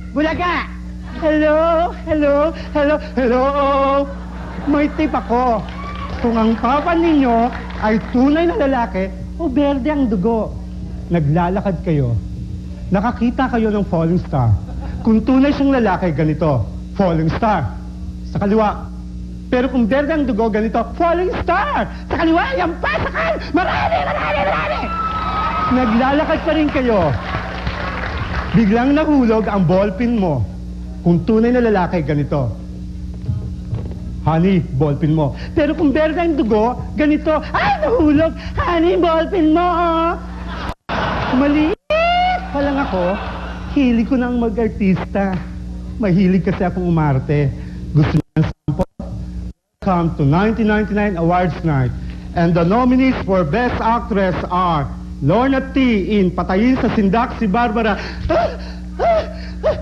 Bulaga! Hello, hello, hello, hello! May tip ako. Kung ang papa ninyo ay tunay na lalaki o berde ang dugo, naglalakad kayo, nakakita kayo ng falling star. Kung tunay siyang lalaki, ganito, falling star. Sa kaliwa. Pero kung berde ang dugo, ganito, falling star. Sa kaliwa, yan pa, sa kan! Marami! Naglalakad pa rin kayo. Biglang nahulog ang ballpen mo. Kung tunay na lalaki, ganito. Honey, ballpen mo. Pero kung berde ang dugo, ganito. Ay, nahulog! Honey, ballpen mo, oh! Maliit pa lang ako. Hilig ko nang mag-artista. Mahilig kasi akong umarte. Gusto niyo ng sample? Welcome to 1999 Awards Night. And the nominees for Best Actress are Lorna T. in Patayin sa Sindak si Barbara.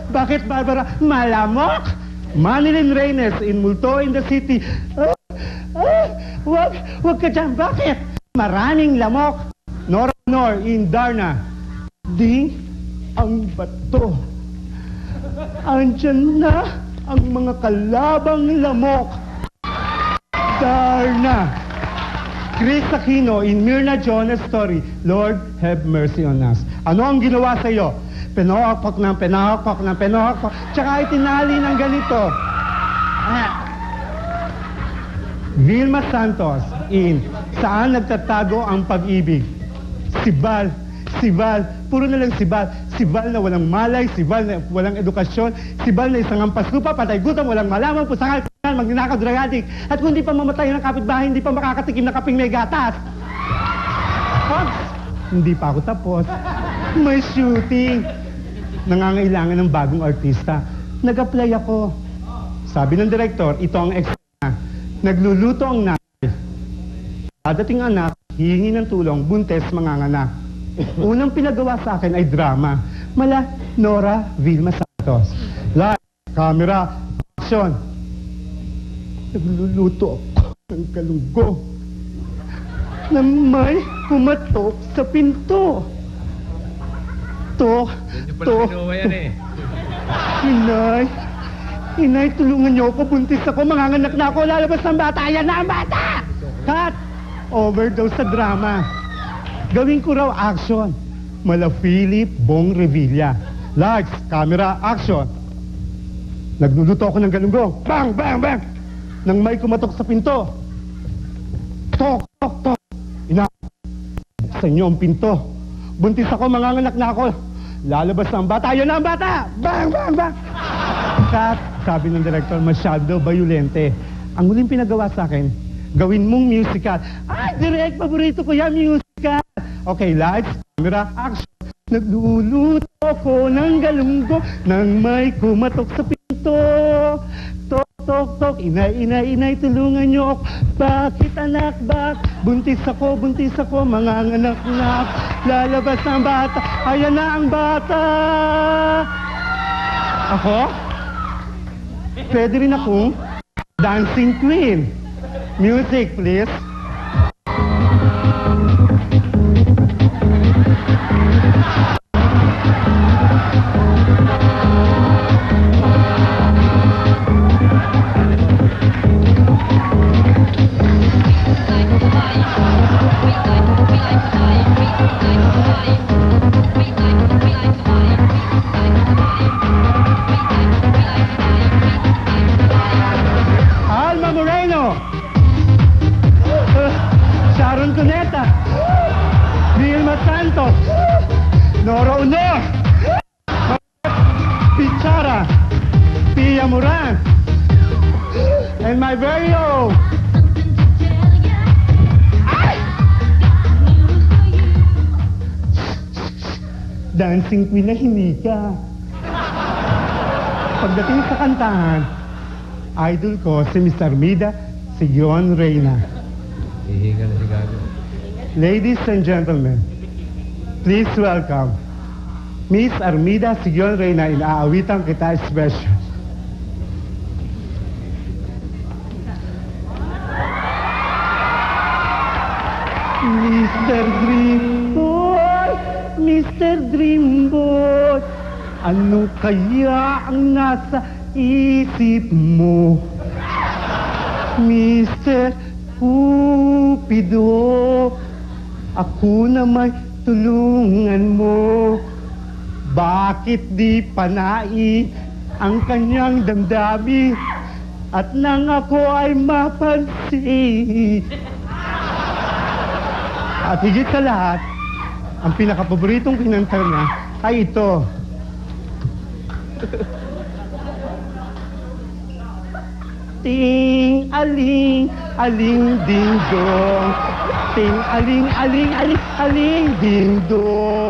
Bakit, Barbara? Malamok! Manilyn Reynes in Multo in the City. Wag ka dyan. Bakit? Maraming lamok. Nora Honor in Darna. Ding ang bato. Andyan na ang mga kalabang lamok. Darna. Chris Aquino in Myrna Jonas Story. Lord, have mercy on us. Ano ang ginawa sa iyo? Pinahakpak ng pinahakpak. Tsaka itinali ng ganito. Vilma Santos in Saan Nagtatago ang Pag-ibig. Sibal. Puro na lang sibal. Sibal na walang malay, sibal na walang edukasyon, sibal na isang ampas lupa, patay gutom, walang malamang, pusangal, magnanakaw, drug addict. At kung di pa mamatay ng kapitbahay, hindi pa makakatikim na kaping may gatas. Hogs, hindi pa ako tapos. May shooting. Nangangailangan ng bagong artista. Nag-apply ako. Sabi ng direktor, ito ang eksena. Nagluluto ang nanay. Dadating anak, hihingi ng tulong, buntes, manganganak. Unang pinagawa sa akin ay drama. Mala, Nora Vilma Santos. Light, camera, action. Nagluluto ako ng kalunggo na may kumatok sa pinto. Inay, tulungan niyo ako, buntis ako, manganganak na ako, lalabas ng bata, yan na ang bata! Cut! Overdose sa drama. Gawin ko raw action. Mala Philip Bong Revilla. Lights, camera, action. Nagluluto ako ng galunggong. Bang, bang, bang! Nang may kumatok sa pinto. Tok. Buksan niyo ang pinto. Buntis ako, manganganak na ako. Lalabas ang bata, yan na ang bata! Bang, bang, bang! Cut, sabi ng director, masyado bayulente. Ang huling pinagawa sa akin, gawin mong musical. Ay, direct, paborito ko yan, musical. Okay, lights, camera, action. Nagluluto ako ng galunggo nang may kumatok sa pinto. Tok. Inay, tulungan niyo ako. Bakit anak, buntis ako, manganganak na. Lalabas ang bata, ayan na ang bata. Ako? Pwede rin akong dancing queen. Music, please. Alma Moreno, Sharon Cuneta, Vilma Santos, Nora Honor, Pichara, Pia Moran, and my very own dancing queen na hinika. Pagdating sa kantahan, idol ko si Miss Armida Sigon Reyna. Hihinga na si Gago. Ladies and gentlemen, please welcome Miss Armida Sigon Reyna in Aawitan Kita Special. Mr. Dream Boy, Mr. Dream Boy, Ano kaya ang nasa isip mo? Mr. Cupido, ako na may tulungan mo. Bakit di panai ang kanyang damdamin at nang ako ay mapansin? At higit sa lahat, ang pinakapaboritong kinanta niya ay ito. Ting aling aling ding dong, ting aling aling aling aling ding dong.